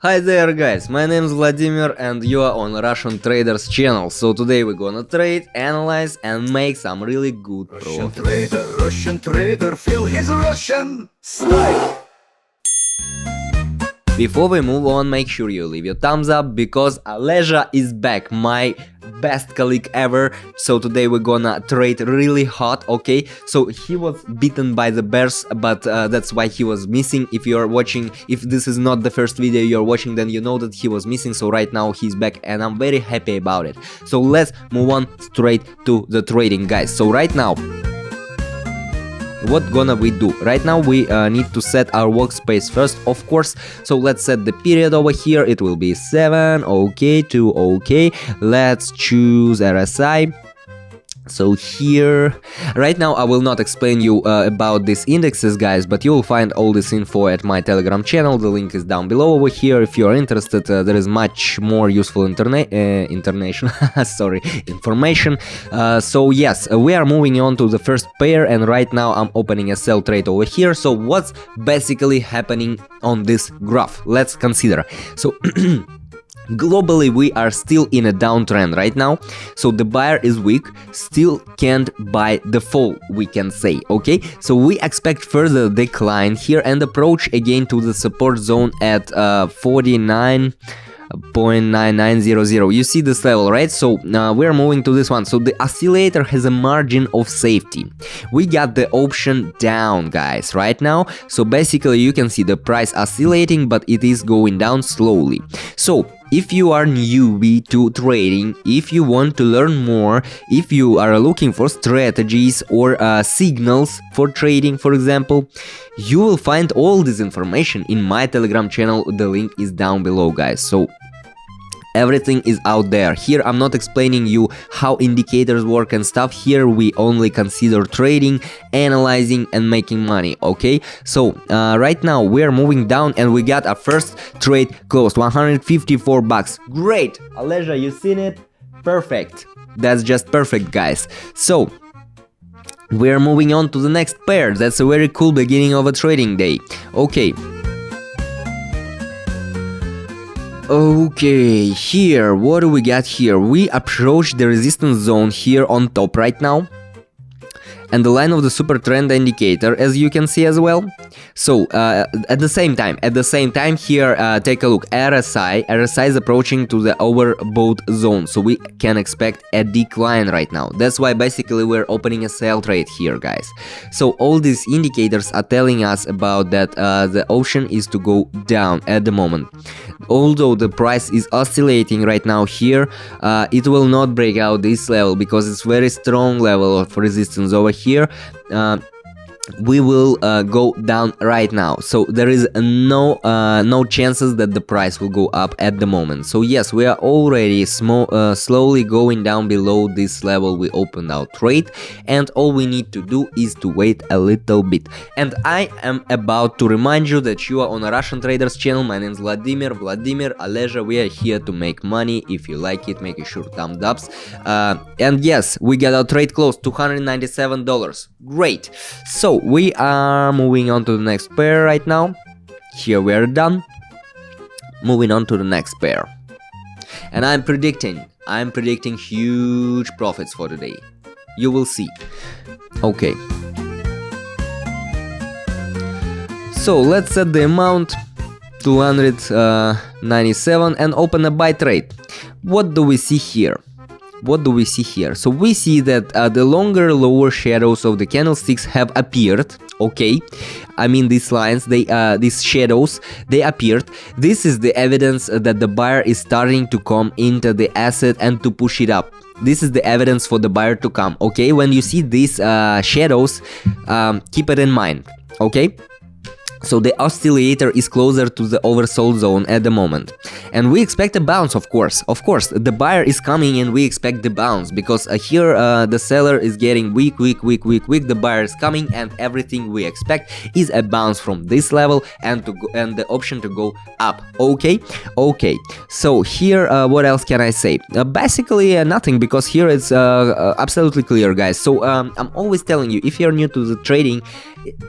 Hi there guys, my name is Vladimir and you are on Russian Traders channel. So today we're gonna trade, analyze and make some really good profit. Russian trader, feel his Russian style. Before we move on, make sure you leave your thumbs up because Aleja is back, my best colleague ever. So today we're gonna trade really hot, okay? So he was beaten by the bears, but that's why he was missing. If you're watching, if this is not the first video you're watching, then you know that he was missing. So right now he's back and I'm very happy about it. So let's move on straight to the trading, guys. So right now, what gonna we do? Right now we need to set our workspace first, of course. So let's set the period over here. It will be 7, okay, 2, okay. Let's choose RSI. So here, right now I will not explain you about these indexes, guys, but you will find all this info at my Telegram channel. The link is down below over here. If you are interested, there is much more useful information. So yes, we are moving on to the first pair, and right now I'm opening a sell trade over here. So what's basically happening on this graph? Let's consider. So globally, we are still in a downtrend right now, so the buyer is weak, still can't buy the fall, we can say, okay? So we expect further decline here and approach again to the support zone at 49.9900. You see this level, right? So we are moving to this one. So the oscillator has a margin of safety. We got the option down, guys, right now. So basically you can see the price oscillating, but it is going down slowly. So if you are newbie to trading, if you want to learn more, if you are looking for strategies or signals for trading, for example, you will find all this information in my Telegram channel. The link is down below, guys. So everything is out there. Here I'm not explaining you how indicators work and stuff. Here we only consider trading, analyzing and making money, okay? So right now we are moving down and we got our first trade closed, 154 bucks. Great, Aleja, you seen it? Perfect. That's just perfect, guys. So we're moving on to the next pair. That's a very cool beginning of a trading day. Okay. Okay, here, what do we got here? We approach the resistance zone here on top right now, and the line of the super trend indicator, as you can see as well. So at the same time here, take a look. RSI is approaching to the overbought zone, so we can expect a decline right now. That's why basically we're opening a sell trade here, guys. So all these indicators are telling us about that the option is to go down at the moment. Although the price is oscillating right now here, it will not break out this level because it's very strong level of resistance over here. We will go down right now, so there is no chances that the price will go up at the moment. So yes, we are already slowly going down below this level we opened our trade, and all we need to do is to wait a little bit. And I am about to remind you that you are on a Russian Traders channel. My name is Vladimir Aleja. We are here to make money. If you like it, make sure thumbs ups. And yes, we got our trade closed, $297. Great. So we are moving on to the next pair right now. Here we are done. Moving on to the next pair. And I'm predicting huge profits for today. You will see. Okay. So let's set the amount 297 and open a buy trade. What do we see here? So we see that the longer lower shadows of the candlesticks have appeared, okay? I mean these lines, these shadows, they appeared. This is the evidence that the buyer is starting to come into the asset and to push it up. This is the evidence for the buyer to come, okay? When you see these shadows, keep it in mind, okay? So the oscillator is closer to the oversold zone at the moment, and we expect a bounce, of course. The buyer is coming and we expect the bounce, because here the seller is getting weak. The buyer is coming and everything we expect is a bounce from this level and the option to go up. Okay. So here, what else can I say? Basically nothing, because here it's absolutely clear, guys. So I'm always telling you, if you're new to the trading,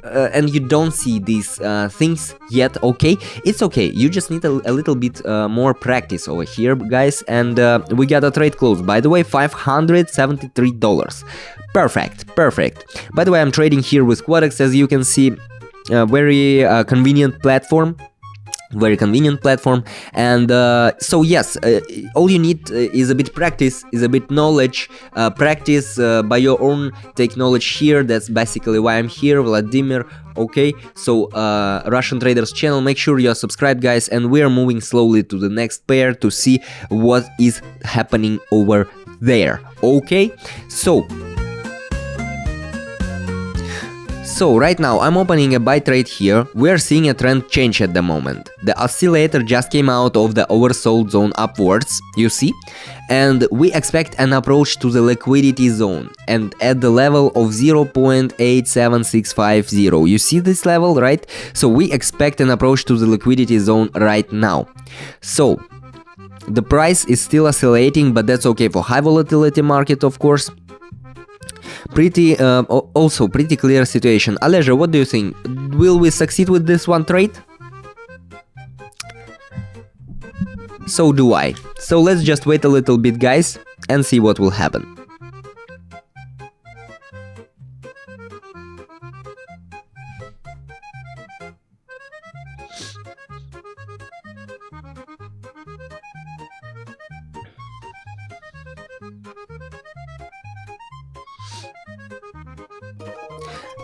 and you don't see these things yet, okay, it's okay, you just need a little bit more practice over here, guys. And we got a trade close, by the way, $573. Perfect. By the way, I'm trading here with forex, as you can see. Very convenient platform, and so yes, all you need is a bit practice, is a bit knowledge, practice by your own, take knowledge here. That's basically why I'm here, Vladimir. Okay, so Russian Traders channel, make sure you're subscribed, guys, and we're moving slowly to the next pair to see what is happening over there. Okay, so right now I'm opening a buy trade here. We're seeing a trend change at the moment. The oscillator just came out of the oversold zone upwards, you see, and we expect an approach to the liquidity zone and at the level of 0.87650. You see this level, right? So we expect an approach to the liquidity zone right now. So the price is still oscillating, but that's okay for high volatility market, of course. Also pretty clear situation. Aleja, what do you think? Will we succeed with this one trade? So do I. So let's just wait a little bit, guys, and see what will happen.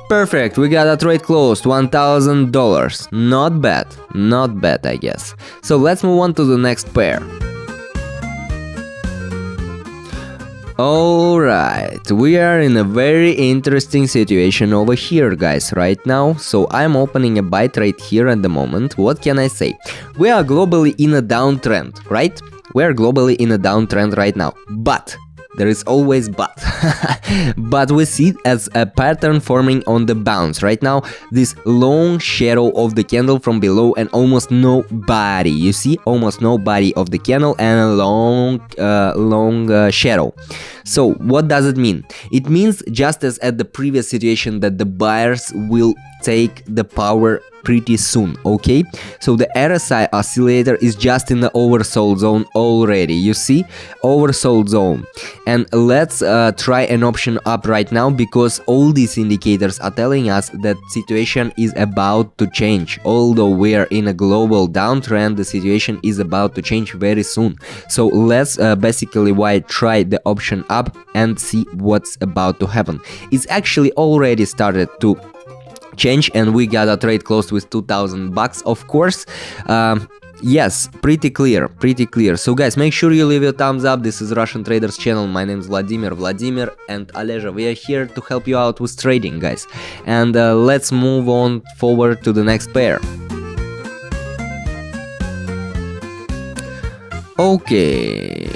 Perfect, we got a trade closed, $1,000. Not bad, I guess. So let's move on to the next pair. Alright, we are in a very interesting situation over here, guys, right now. So I'm opening a buy trade here at the moment. What can I say? We are globally in a downtrend, right? We are globally in a downtrend right now, but there is always but. But we see it as a pattern forming on the bounce right now. This long shadow of the candle from below and almost no body. You see, almost no body of the candle and a long shadow. So what does it mean? It means, just as at the previous situation, that the buyers will take the power pretty soon, okay? So the RSI oscillator is just in the oversold zone already, you see, oversold zone. And let's try an option up right now, because all these indicators are telling us that situation is about to change. Although we are in a global downtrend, the situation is about to change very soon. So let's basically try the option up and see what's about to happen. It's actually already started to change, and we got a trade closed with $2,000, of course. Yes, pretty clear. So guys, make sure you leave your thumbs up. This is Russian Traders channel. My name is Vladimir and Aleja. We are here to help you out with trading, guys. And let's move on forward to the next pair. Okay.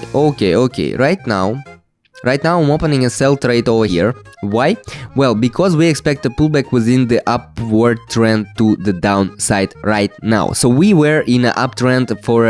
Right now I'm opening a sell trade over here. Why? Well, because we expect a pullback within the upward trend to the downside right now. So we were in an uptrend for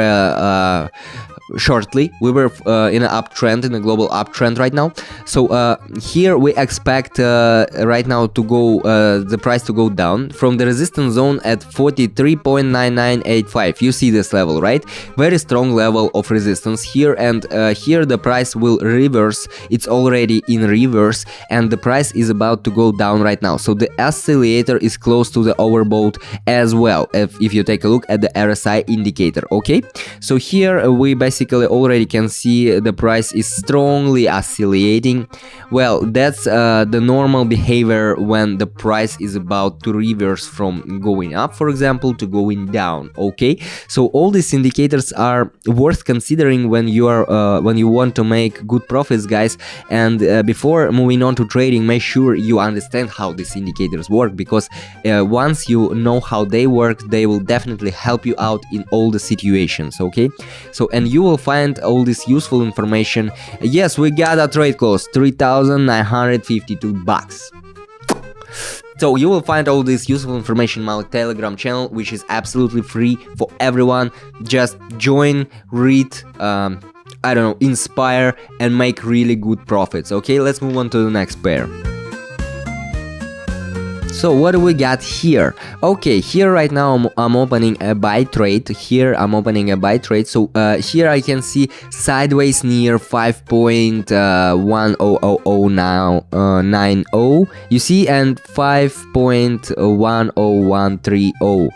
shortly. We were in an uptrend, in a global uptrend right now. So here we expect right now to go the price to go down from the resistance zone at 43.9985. You see this level, right? Very strong level of resistance here, and here the price will reverse. It's already in reverse, and the price is about to go down right now. So the oscillator is close to the overbought as well, if you take a look at the RSI indicator, okay? So here we basically already can see the price is strongly oscillating. Well, that's the normal behavior when the price is about to reverse from going up, for example, to going down, okay? So all these indicators are worth considering when you are when you want to make good profits, guys. And before moving on to trading, make sure you understand how these indicators work, because once you know how they work, they will definitely help you out in all the situations, okay? So, and you will find all this useful information. Yes, we got a trade close, $3,952. So you will find all this useful information in my Telegram channel, which is absolutely free for everyone. Just join, read, I don't know, inspire, and make really good profits. Okay, let's move on to the next pair. So what do we got here? Okay, here right now I'm opening a buy trade. Here I'm opening a buy trade. So here I can see sideways near 5.10090 you see, and 5.10130.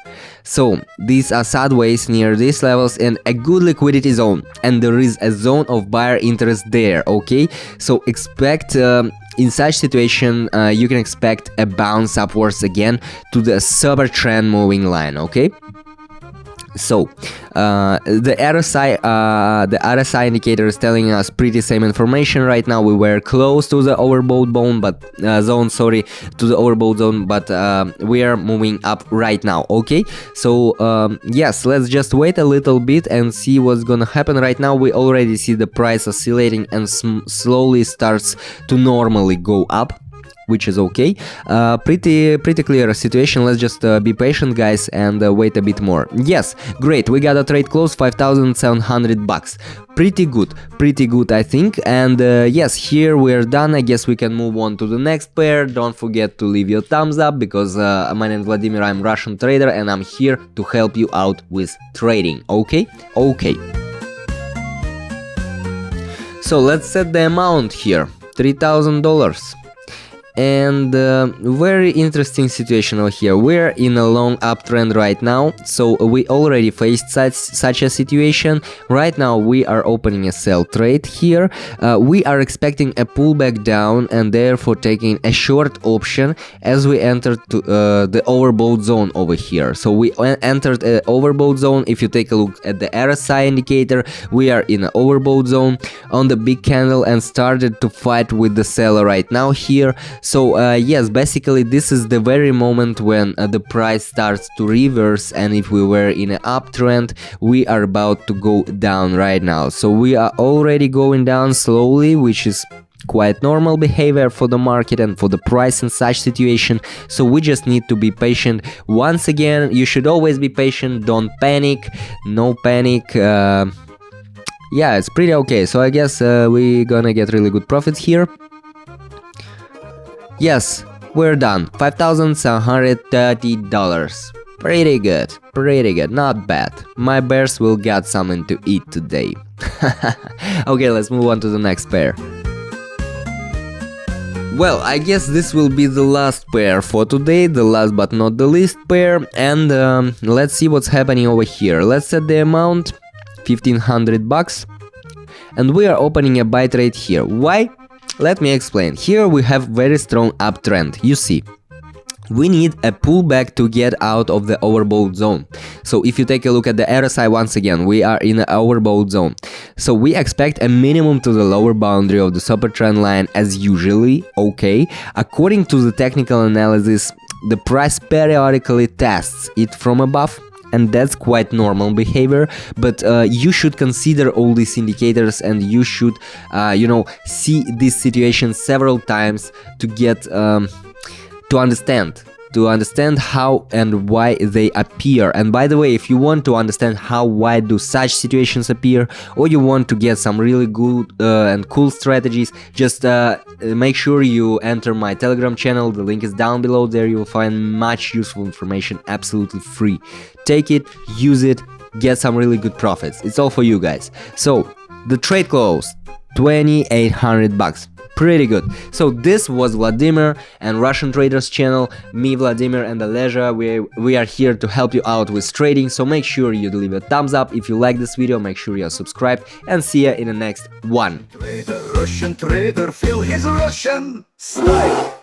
So these are sideways near these levels and a good liquidity zone, and there is a zone of buyer interest there. Okay, so expect in such situation you can expect a bounce upwards again to the super trend moving line. Okay, so the RSI indicator is telling us pretty same information right now. We were close to the overbought zone, but we are moving up right now. Okay, so yes, let's just wait a little bit and see what's gonna happen. Right now we already see the price oscillating and slowly starts to normally go up, which is okay. Pretty clear situation. Let's just be patient, guys, and wait a bit more. Yes, great, we got a trade close, 5,700 bucks. Pretty good, I think. And yes, here we're done. I guess we can move on to the next pair. Don't forget to leave your thumbs up, because my name is Vladimir, I'm Russian trader, and I'm here to help you out with trading. Okay. So let's set the amount here, $3,000. And very interesting situation over here. We're in a long uptrend right now, so we already faced such a situation. Right now we are opening a sell trade here. We are expecting a pullback down and therefore taking a short option as we entered to, the overbought zone over here. So we entered an overbought zone. If you take a look at the RSI indicator, we are in an overbought zone on the big candle and started to fight with the seller right now here. So yes, basically this is the very moment when the price starts to reverse, and if we were in an uptrend, we are about to go down right now. So we are already going down slowly, which is quite normal behavior for the market and for the price in such situation. So we just need to be patient. Once again, you should always be patient, don't panic, no panic. Yeah, it's pretty okay. So I guess we're gonna get really good profits here. Yes, we're done. $5,730. Pretty good, not bad. My bears will get something to eat today. Okay, let's move on to the next pair. Well, I guess this will be the last pair for today, the last but not the least pair, and let's see what's happening over here. Let's set the amount, 1,500 bucks, and we are opening a buy trade here. Why? Let me explain. Here we have very strong uptrend. You see, we need a pullback to get out of the overbought zone. So if you take a look at the RSI, once again, we are in the overbought zone. So we expect a minimum to the lower boundary of the super trend line as usually. Okay, according to the technical analysis, the price periodically tests it from above, and that's quite normal behavior. But you should consider all these indicators, and you should see this situation several times to get to understand how and why they appear. And by the way, if you want to understand why do such situations appear, or you want to get some really good and cool strategies, just make sure you enter my Telegram channel. The link is down below. There you will find much useful information absolutely free. Take it, use it, get some really good profits. It's all for you guys. So the trade closed, 2,800 bucks. Pretty good. So this was Vladimir and Russian Traders channel. Me, Vladimir, and Aleja. We are here to help you out with trading. So make sure you leave a thumbs up if you like this video. Make sure you're subscribed, and see you in the next one. Russian trader, feel his Russian style.